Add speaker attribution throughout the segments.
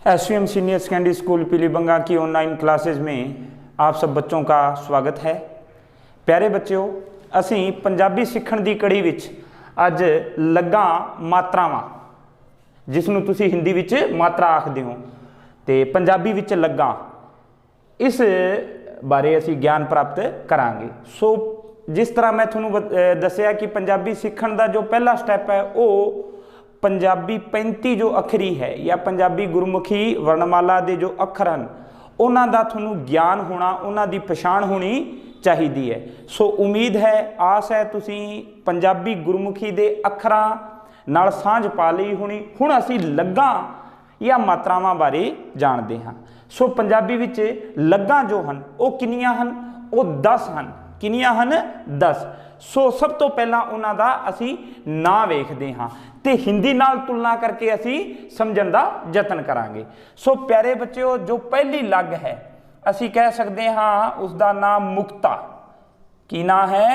Speaker 1: SVM senior secondary school Pilibanga की online classes में आप सब बच्चों का स्वागत है। प्यारे बच्चों, असी पंजाबी सीखण दी कड़ी विच अज लग्गा मात्रावां, जिसनूं तुसीं हिंदी विच मात्रा आखदे हो ते पंजाबी विच लग्गा, इस बारे असी ज्ञान प्राप्त करांगे। सो जिस तरह मैं तुहानूं दस्सिया कि पंजाबी सीखण दा जो पहला स्टैप है वो पंजाबी 35 जो अखरी है या पंजाबी गुरमुखी वर्णमाला के जो अखर हैं उन्हां दा तुहानूं ज्ञान होना, उन्हां दी पछाण होनी चाहिए है। सो उम्मीद है, आस है तुसीं पंजाबी गुरमुखी के अखरां नाल सांझ पा लई होनी। हुण असीं लग्गां या मात्रावां बारे जाणदे हां। सो पंजाबी विच लग्गां जो हन वो कितनियां हन? वो 10 हन। कितनियां हन? 10। सो सब तो पहला उन्हां दा असीं नां वेखदे हां ते हिंदी नाल तुलना करके असीं समझण दा यतन करांगे। सो प्यारे बच्चों, जो पहली लग है असीं कह सकते हाँ उसका नाम मुक्ता। की ना है?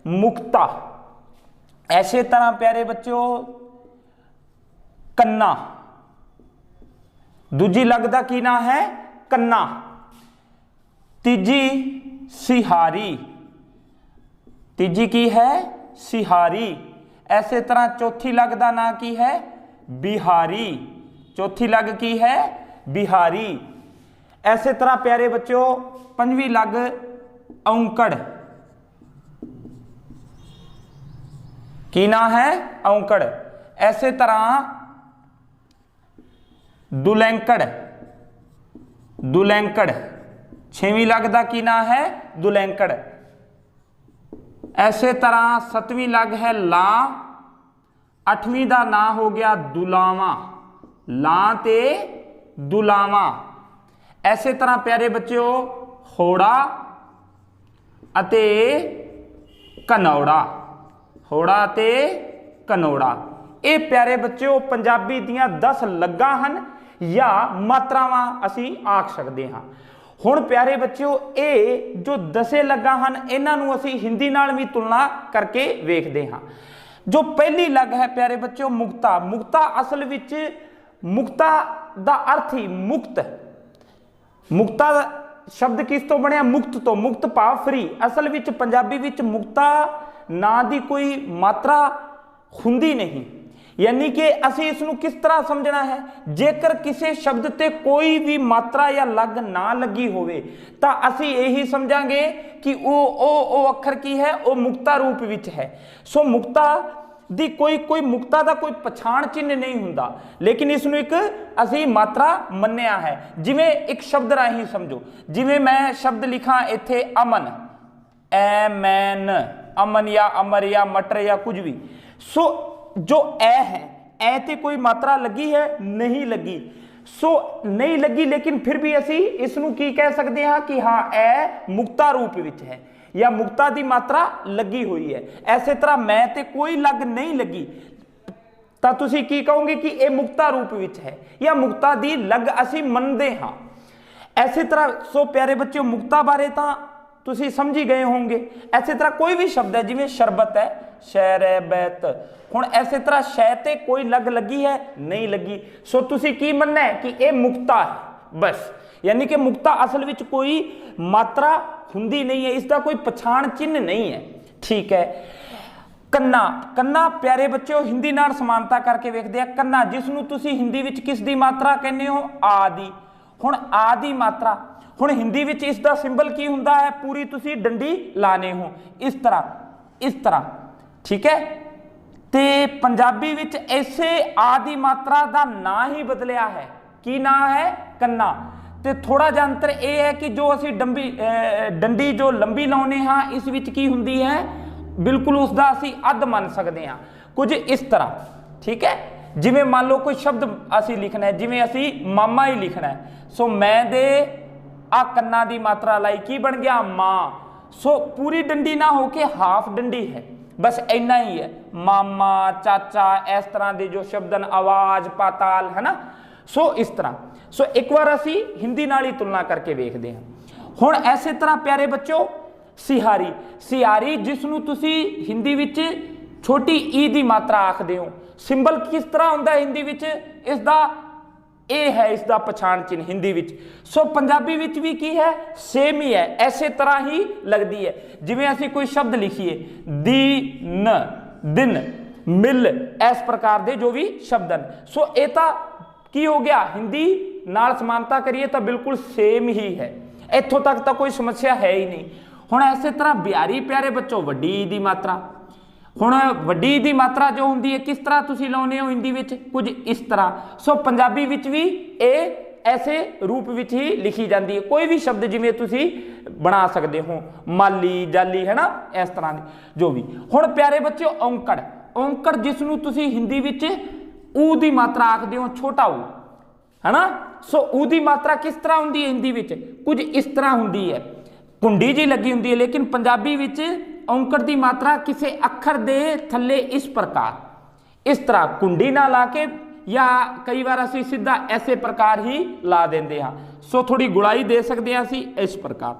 Speaker 1: मुक्ता। ऐसे तरह प्यारे बच्चों कन्ना, दूजी लग दा की ना है? कन्ना। तीजी सिहारी, तीजी की है? सिहारी। ऐसे तरह चौथी लग दा ना की है? बिहारी। चौथी लग की है? बिहारी। ऐसे तरह प्यारे बच्चों पंजवी लग औंकड़। की ना है? औंकड़। ऐसे तरह दुलैंकड़, दुलैंकड़। छेवीं लग दा की ना है? दुलैंकड़। ऐसे तरह सतवीं लग है ला। अठवीं का ना हो गया दुलावा। ला ते दुलावा। ऐसे तरह प्यारे बच्चों होड़ा अते कनौड़ा, होड़ा ते कनौड़ा। ये प्यारे बच्चों पंजाबी दियां 10 लग्गां हन या मात्रावां असीं आख सकते हाँ। हुण प्यारे बच्चों ये जो 10 लग्गां हन इन्हां नूं असीं हिंदी नाल भी तुलना करके वेखदे हाँ। जो पहली लग है प्यारे बच्चों मुक्ता। मुक्ता असल विच मुक्ता दा अर्थ ही मुक्त। मुक्ता शब्द किस तो बनया? मुक्त तो। मुक्त भाव फ्री। असल विच पंजाबी विच मुक्ता ना दी कोई मात्रा हुंदी नहीं, यानी कि असीं इसनूं किस तरह समझना है? जेकर किसी शब्द ते कोई भी मात्रा या लग ना लगी होवे तां असीं यही समझांगे कि ओ अखर की है? वो मुक्ता रूप विच है। सो मुक्ता दी कोई मुक्ता दा कोई पछाण चिन्ह नहीं हुंदा, लेकिन इसनूं एक असीं मात्रा मन्निया है। जिवें एक शब्द राही समझो, जिवें मैं शब्द लिखां इत्थे अमन, ए मैन, अमन या अमर या मटर या कुछ भी। सो जो ए है, ए ते कोई मात्रा लगी है? नहीं लगी। सो नहीं लगी, लेकिन फिर भी असी इसनूं की कह सकते हैं कि हाँ ए मुक्ता रूप विच है या मुक्ता दी मात्रा लगी हुई है। ऐसे तरह मैं ते कोई लग नहीं लगी तां तुसीं की कहोगे कि ये मुक्ता रूप विच है या मुक्ता दी लग असी मनदे हाँ। ऐसे तरह सो प्यारे बच्चों मुक्ता बारे तां तुसीं समझी गए होंगे। ऐसे तरह कोई भी शब्द है, जिवें शरबत है, शहर है, बैत। हुण ऐसे तरह शह ते कोई लग लगी है? नहीं लगी। सो तुसीं की मनना है कि ये मुक्ता है बस, यानी कि मुक्ता असल विच कोई मात्रा हुंदी नहीं है, इसका कोई पछाण चिन्ह नहीं है। ठीक है। कन्ना, कन्ना प्यारे बच्चों हिंदी नाल समानता करके वेखदे आ। कन्ना जिसनूं तुसीं हिंदी विच किस दी मात्रा कहने हो? आदि। हुण आदि मात्रा, हुण हिंदी विच इसका सिंबल की हुंदा है? पूरी तुसीं डंडी लाने हो इस तरह, इस तरह। ठीक है। ते पंजाबी विच ऐसे आदि मात्रा का ना ही बदलिया है। की ना है? कन्ना। ते थोड़ा जिहा अंतर यह है कि जो असीं डंडी जो लंबी लाउने हाँ इस विच की हुंदी है? बिल्कुल उसका असीं अध मन सकते हाँ, कुछ इस तरह। ठीक है। जिवें मान लो कोई शब्द असीं लिखना है, जिवें असीं मामा ही लिखना है। सो मैं दे आ कन्ना दी मात्रा लाई, की बन गया? मां। सो पूरी डंडी ना होके हाफ डंडी है, बस इन्ना ही है। मामा, चाचा, इस तरह के जो शब्द हैं, आवाज, पाताल, है ना। सो इस तरह। सो एक बार असी हिंदी नाल ही तुलना करके वेखते हैं। हुण ऐसे तरह प्यारे बच्चों सिहारी, सिहारी जिसनूं तुसी हिंदी विच छोटी ई दी मात्रा आखदे हो। सिंबल किस तरह हुंदा हिंदी विच? इसदा ਇਹ ਹੈ ਇਸ ਦਾ ਪਛਾਣ ਚਿੰਨ੍ਹ ਹਿੰਦੀ ਵਿੱਚ। ਸੋ ਪੰਜਾਬੀ ਵਿੱਚ ਵੀ ਕੀ ਹੈ, ਸੇਮ ਹੀ ਹੈ, ਐਸੇ ਤਰ੍ਹਾਂ ਹੀ ਲੱਗਦੀ ਹੈ। ਜਿਵੇਂ ਅਸੀਂ ਕੋਈ ਸ਼ਬਦ ਲਿਖੀਏ ਦੀਨ, ਦਿਨ, ਮਿਲ, ਇਸ ਪ੍ਰਕਾਰ ਦੇ ਜੋ ਵੀ ਸ਼ਬਦ ਹਨ, ਸੋ ਇਹ ਤਾਂ ਕੀ ਹੋ ਗਿਆ, ਹਿੰਦੀ ਨਾਲ ਸਮਾਨਤਾ ਕਰੀਏ ਤਾਂ ਬਿਲਕੁਲ ਸੇਮ ਹੀ ਹੈ, ਇੱਥੋਂ ਤੱਕ ਤਾਂ ਕੋਈ ਸਮੱਸਿਆ ਹੈ ਹੀ ਨਹੀਂ। ਹੁਣ ਇਸੇ ਤਰ੍ਹਾਂ ਬਿਹਾਰੀ ਪਿਆਰੇ ਬੱਚੋ ਵੱਡੀ ਈ ਦੀ ਮਾਤਰਾ, ਹੁਣ ਵੱਡੀ ਦੀ ਮਾਤਰਾ ਜੋ ਹੁੰਦੀ ਹੈ ਕਿਸ ਤਰ੍ਹਾਂ ਤੁਸੀਂ ਲਾਉਂਦੇ ਹੋ ਹਿੰਦੀ ਵਿੱਚ, ਕੁਝ ਇਸ ਤਰ੍ਹਾਂ। ਸੋ ਪੰਜਾਬੀ ਵਿੱਚ ਵੀ ਇਹ ਐਸੇ ਰੂਪ ਵਿੱਚ ਹੀ ਲਿਖੀ ਜਾਂਦੀ ਹੈ। ਕੋਈ ਵੀ ਸ਼ਬਦ ਜਿਵੇਂ ਤੁਸੀਂ ਬਣਾ ਸਕਦੇ ਹੋ, ਮਾਲੀ, ਜਾਲੀ, ਹੈ ਨਾ, ਇਸ ਤਰ੍ਹਾਂ ਦੀ ਜੋ ਵੀ। ਹੁਣ ਪਿਆਰੇ ਬੱਚਿਓ ਔਂਕੜ, ਔਂਕੜ ਜਿਸ ਨੂੰ ਤੁਸੀਂ ਹਿੰਦੀ ਵਿੱਚ ਊ ਦੀ ਮਾਤਰਾ ਆਖਦੇ ਹੋ, ਛੋਟਾ ਊ, ਹੈ ਨਾ। ਸੋ ਊ ਦੀ ਮਾਤਰਾ ਕਿਸ ਤਰ੍ਹਾਂ ਹੁੰਦੀ ਹੈ ਹਿੰਦੀ ਵਿੱਚ, ਕੁਝ ਇਸ ਤਰ੍ਹਾਂ ਹੁੰਦੀ ਹੈ, ਕੁੰਡੀ ਜੀ ਲੱਗੀ ਹੁੰਦੀ ਹੈ। ਲੇਕਿਨ ਪੰਜਾਬੀ ਵਿੱਚ ਔਂਕੜ ਦੀ ਮਾਤਰਾ ਕਿਸੇ ਅੱਖਰ ਦੇ ਥੱਲੇ ਇਸ ਪ੍ਰਕਾਰ, ਇਸ ਤਰ੍ਹਾਂ ਕੁੰਡੀ ਨਾ ਲਾ ਕੇ, ਜਾਂ ਕਈ ਵਾਰ ਅਸੀਂ ਸਿੱਧਾ ਐਸੇ ਪ੍ਰਕਾਰ ਹੀ ਲਾ ਦਿੰਦੇ ਹਾਂ। ਸੋ ਥੋੜੀ ਗੁੜਾਈ ਦੇ ਸਕਦੇ ਹਾਂ ਅਸੀਂ ਇਸ ਪ੍ਰਕਾਰ।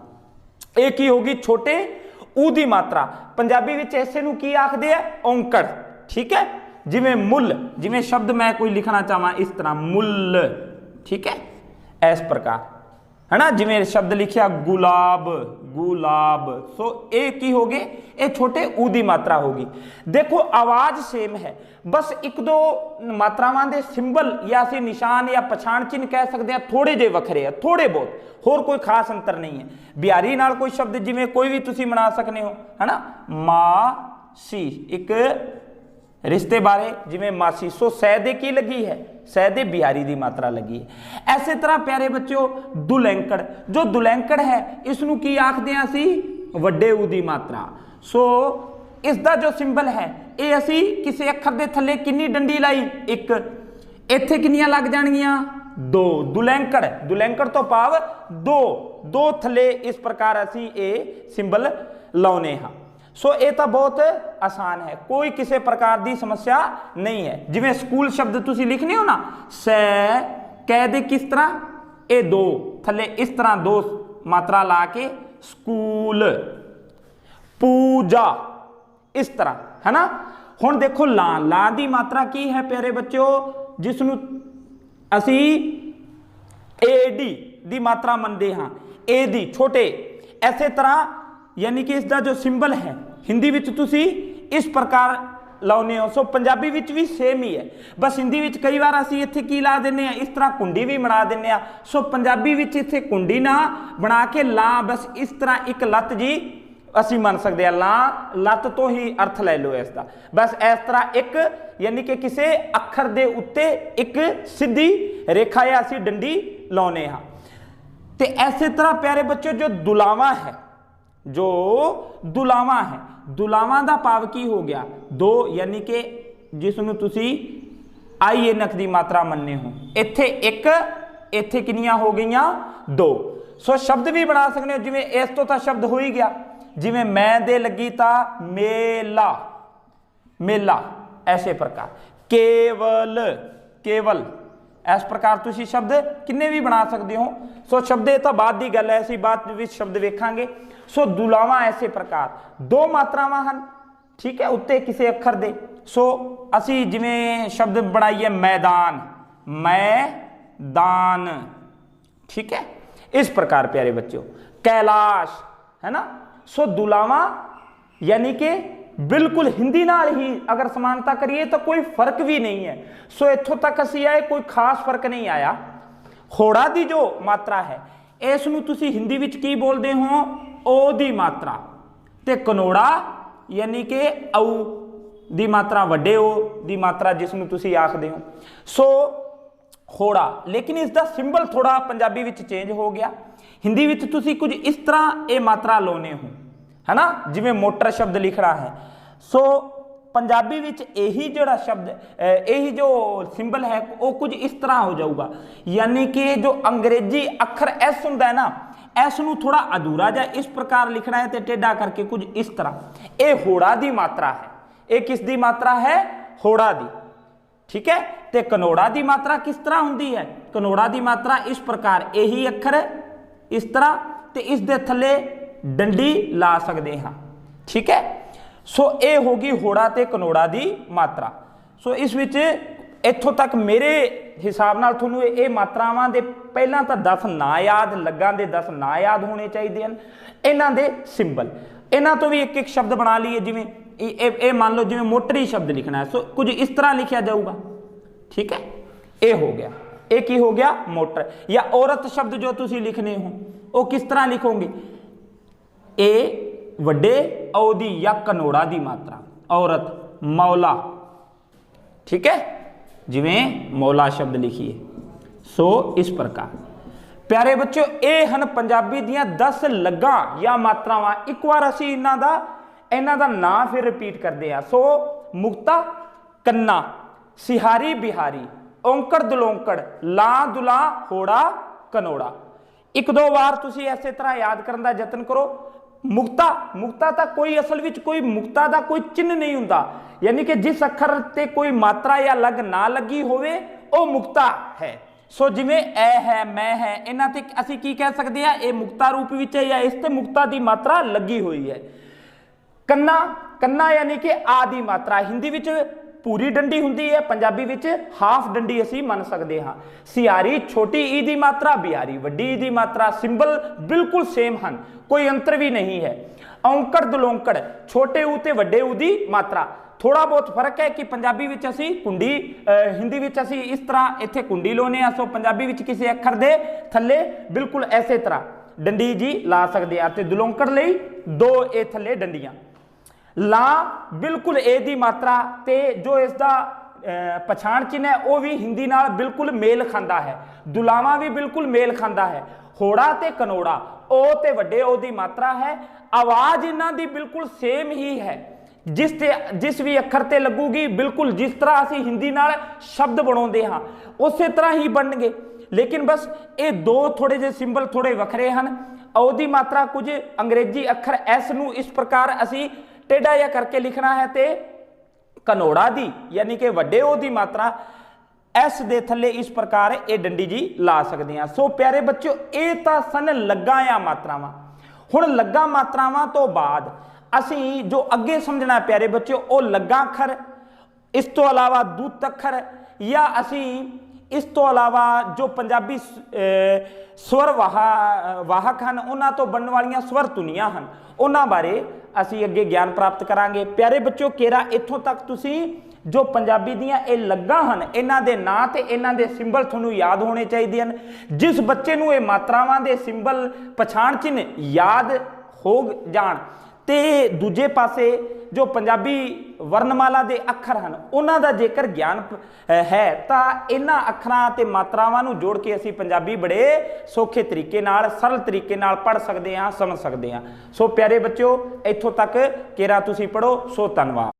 Speaker 1: ਇਹ ਕੀ ਹੋਗੀ, ਛੋਟੇ ਊ ਦੀ ਮਾਤਰਾ। ਪੰਜਾਬੀ ਵਿੱਚ ਐਸੇ ਨੂੰ ਕੀ ਆਖਦੇ ਆ, ਔਂਕੜ, ਠੀਕ ਹੈ। ਜਿਵੇਂ ਮੁੱਲ, ਜਿਵੇਂ ਸ਼ਬਦ ਮੈਂ ਕੋਈ ਲਿਖਣਾ ਚਾਹਾਂ ਇਸ ਤਰ੍ਹਾਂ ਮੁੱਲ, ਠੀਕ ਹੈ, ਇਸ ਪ੍ਰਕਾਰ, है ना। जिमें शब्द लिखिया गुलाब, गुलाब, सो ये की हो गए, ये छोटे ऊ दी मात्रा होगी। देखो आवाज सेम है, बस एक दो मात्रावां दे सिंबल या सी निशान या पछाण चिन्ह कह सकते हैं थोड़े जे वखरे है, थोड़े बहुत, होर कोई खास अंतर नहीं है। बिहारी नाल कोई शब्द जिमें कोई भी तुसी बना सकते हो, है ना, मासी, एक रिश्ते बारे जिमें मासी, सो सैदे की लगी है, सैदे बिहारी दी मात्रा लगी है। ऐसे तरह प्यारे बच्चों दुलैंकड़, जो दुलैंकड़ है इसनू की आखदे हां असी, वड्डे ऊ दी मात्रा। सो इसका जो सिंबल है ये असी किसी अखर दे थल्ले किन्नी डंडी लाई, एक, इत्थे किन्नियां लग जाणगियां, दो। दुलैंकड़, दुलैंकड़ तो भाव दो, दो थल्ले इस प्रकार असी ये सिंबल लाउने हां। सो ये तो बहुत आसान है, कोई किसी प्रकार की समस्या नहीं है। जिवें स्कूल शब्द तुसी लिखने हो ना, सै कह दे किस तरह, ये दो थले इस तरह दो मात्रा ला के स्कूल, पूजा, इस तरह, है ना। हुण देखो ला, ला दी मात्रा की है प्यारे बच्चों, जिसनू असी एडी दी मात्रा मनते हाँ, ए दी छोटे। ऐसे तरह यानी कि इसका जो सिंबल है हिंदी विच तुसी इस प्रकार लाउने हो। सो पंजाबी विच भी सेम ही है, बस हिंदी विच कई बार असी इत्थे की ला देने हैं, इस तरह कुंडी भी बना देने। सो पंजाबी विच इत्थे कुंडी ना बना के ला, बस इस तरह एक लत जी असी मन सकते हैं, ला लत तो ही अर्थ ले लो इसका, बस इस तरह एक, यानी कि किसी अखर दे उत्ते एक सीधी रेखा या असी डंडी लाउने हाँ। ते ऐसे तरह प्यारे बच्चों जो दुलावा है, जो दुलावा है, दुलावा का भाव की हो गया, दो, यानी कि जिसनू तुसी आई एनक दी मात्रा मनने हो, इत्थे एक, इत्थे किनियां हो गईयां, दो। सो शब्द भी बना सकते हो, जिवें इस तो शब्द हो ही गया, जिवें मैं दे लगी ता मेला, मेला, ऐसे प्रकार। केवल, केवल, इस प्रकार तुसी शब्द किन्ने भी बना सकते हो। सो शब्द तो बाद की गल है, असीं बाद विच शब्द वेखांगे। सो दुलावा ऐसे प्रकार दो मात्रावां हन, ठीक है, उत्ते किसी अखर दे। सो असी जिवें शब्द बनाइए मैदान, मैदान, ठीक है, इस प्रकार प्यारे बच्चों। कैलाश, है ना। सो दुलावा यानी कि बिल्कुल हिंदी नाल ही अगर समानता करिए तो कोई फर्क भी नहीं है। सो इत्थों तक असी आए, कोई खास फर्क नहीं आया। होड़ा दी जो मात्रा है इसनूं तुसी हिंदी विच की बोलते हो, ओ दी मात्रा, ते कनोड़ा यानी कि औ दी मात्रा, वड्डे ओ दी मात्रा जिसनूं तुसी आखदे हो। सो होड़ा, लेकिन इसका सिंबल थोड़ा पंजाबी विच चेंज हो गया। हिंदी विच तुसी कुछ इस तरह ये मात्रा लाउने हो, है ना, जिवें मोटर शब्द लिखना है। सो पंजाबी विच यही जोड़ा शब्द, यही जो सिंबल है वो कुछ इस तरह हो जाऊगा, यानी कि जो अंग्रेजी अखर एस हुंदा है ना, एस नूं थोड़ा अधूरा जा इस प्रकार लिखना है, तो टेढ़ा करके कुछ इस तरह। ये होड़ा दी मात्रा है, ये किस दी मात्रा है, होड़ा दी, ठीक है। ते कनोड़ा दी मात्रा किस तरह हुंदी है, कनोड़ा दी मात्रा इस प्रकार, यही अखर इस तरह, ते इस दे थल्ले डंडी ला सकते हाँ, ठीक है। सो ये होगी होड़ा ते कनोड़ा दी मात्रा। सो इस विच इत्थों तक मेरे हिसाब नाल तुहानूं ये मात्रावां दे पहलां तां 10 ना याद, लग्गां दे 10 ना याद होने चाहिए हैं। इन्हां दे सिंबल, इन्हां तो भी एक एक शब्द बना लीए। जिवें ये मान लो जिवें मोटरी शब्द लिखना है, सो कुछ इस तरह लिखा जाऊगा, ठीक है। ये हो गया, ये की हो गया मोटर। या औरत शब्द जो तुसीं लिखने हो वो किस तरह लिखोगे, ए वड्डे औ दी या कनोड़ा दी मात्रा, औरत मौला, ठीक है, जिवें मौला शब्द लिखिए। सो इस प्रकार प्यारे बच्चों ये हन पंजाबी दियां 10 लग्गां या मात्रावां। एक बार असीं इन्हां दा नाम फिर रिपीट करते हैं। सो मुक्ता कन्ना, सिहारी बिहारी, औंकड़ दुलौंकड़, ला दुला होड़ा कनोड़ा। एक दो बार तुसीं इसे तरह याद करने का यतन करो। मुक्ता, मुक्ता तो कोई असल विच कोई मुक्ता का कोई चिन्ह नहीं हुंदा, यानी कि जिस अखर ते कोई मात्रा या लग ना लगी होवे वो मुक्ता है। सो जिवें ए है, मैं है, इन्हां ते असीं की कह सकते हैं, ये मुक्ता रूप विच है या इस ते मुक्ता की मात्रा लगी हुई है। कन्ना, कन्ना यानी कि आ दी मात्रा, हिंदी विच पूरी डंडी हुंदी है, पंजाबी विच हाफ डंडी असीं मन सकते हाँ। सियारी छोटी ई दी मात्रा, बिहारी वड्डी ई दी मात्रा, सिंबल बिल्कुल सेम हैं, कोई अंतर भी नहीं है। औंकड़ दुलौंकड़ छोटे ऊ ते वड्डे ऊ दी मात्रा, थोड़ा बहुत फर्क है कि पंजाबी विच असीं कुंडी, हिंदी विच असीं इस तरह इत्थे कुंडी लाउने आ, सो पंजाबी विच किसी अखर दे थल्ले बिल्कुल ऐसे तरह डंडी जी ला सकते हैं। ते दुलौंकड़ लई 2 ए थल्ले डंडियां। ला बिल्कुल ए दी मात्रा ते जो इसका पछाण चिन्ह है वह भी हिंदी नाल बिल्कुल मेल खांदा है। दुलावा भी बिल्कुल मेल खांदा है। होड़ा ते कनोड़ा ओ ते वड्डे ओ दी मात्रा है। आवाज इन्हां दी बिल्कुल सेम ही है, जिस भी अखर ते लगूगी बिल्कुल जिस तरह असीं हिंदी नाल शब्द बनाउंदे हां उस तरह ही बनणगे। लेकिन बस ये 2 थोड़े जे सिंबल थोड़े वखरे हैं। ओ दी मात्रा कुछ अंग्रेजी अखर एस नूं इस प्रकार असीं टेढ़ा या करके लिखना है, ते कनोड़ा दी यानी कि वड्डे ओ दी मात्रा एस दे थल्ले इस प्रकार ये डंडी जी ला सकते हैं। सो प्यारे बच्चों ये तां सन लग्गां या मात्रावां। हुण लग्गां मात्रावां तो बाद असीं जो अगे समझना प्यारे बच्चों वो लग्गां अखर, इस तो अलावा दूत अखर, या असीं इस तो अलावा जो पंजाबी स्वर वाहक हैं उन्हां तो बनने वालियां स्वर धुनियां हैं, उन्हां बारे असीं अगे ज्ञान प्राप्त करांगे। प्यारे बच्चों केरा इत्थों तक तुसीं जो पंजाबी दियां ये लग्गां हैं इन्हां दे नां ते इन्हां दे सिंबल तुहानूं याद होने चाहिए हैं। जिस बच्चे नूं ये मात्रावां दे सिंबल पछाण चिन्ह याद हो जाण ते दूजे पासे जो पंजाबी वर्णमाला दे अखर हैं उन्हां दा जेकर ज्ञान है तां इन्हां अखरां ते मात्रावां नूं जोड़ के असीं पंजाबी बड़े सौखे तरीके नाल सरल तरीके नाल पढ़ सकते हैं, समझ सकते हैं। सो प्यारे बच्चों इत्थों तक केरा तुसीं पढ़ो। सो धन्नवाद।